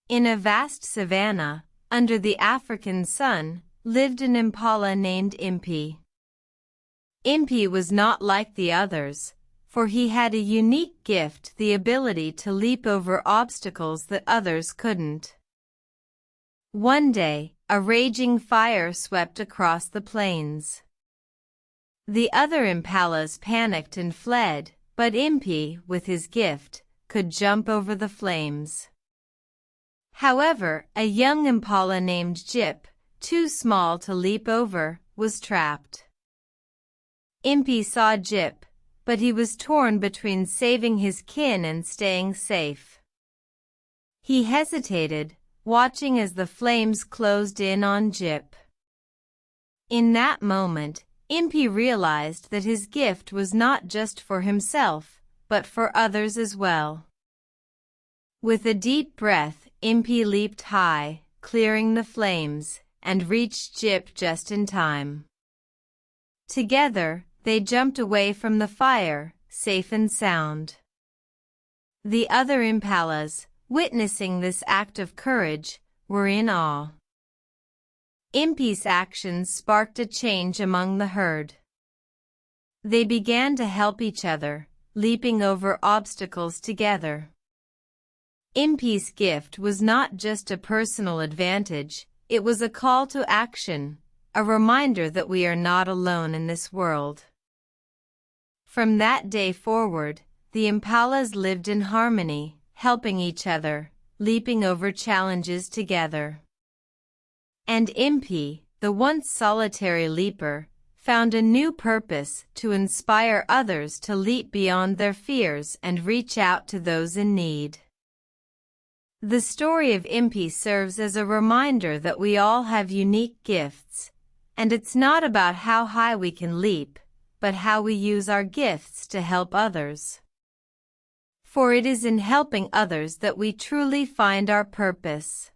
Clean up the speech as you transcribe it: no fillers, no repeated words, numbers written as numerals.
In a vast savannah, under the African sun, lived an impala named Impy. Impy was not like the others, for he had a unique gift, the ability to leap over obstacles that others couldn't. One day, a raging fire swept across the plains. The other impalas panicked and fled, but Impy, with his gift, could jump over the flames. However, a young impala named Jip, too small to leap over, was trapped. Impy saw Jip, but he was torn between saving his kin and staying safe. He hesitated, watching as the flames closed in on Jip. In that moment, Impy realized that his gift was not just for himself, but for others as well. With a deep breath, Impy leaped high, clearing the flames, and reached Jip just in time. Together, they jumped away from the fire, safe and sound. The other impalas, witnessing this act of courage, were in awe. Impy's actions sparked a change among the herd. They began to help each other, leaping over obstacles together. Impy's gift was not just a personal advantage, it was a call to action, a reminder that we are not alone in this world. From that day forward, the impalas lived in harmony, helping each other, leaping over challenges together. And Impy, the once solitary leaper, found a new purpose: to inspire others to leap beyond their fears and reach out to those in need. The story of Impy serves as a reminder that we all have unique gifts, and it's not about how high we can leap, but how we use our gifts to help others. For it is in helping others that we truly find our purpose.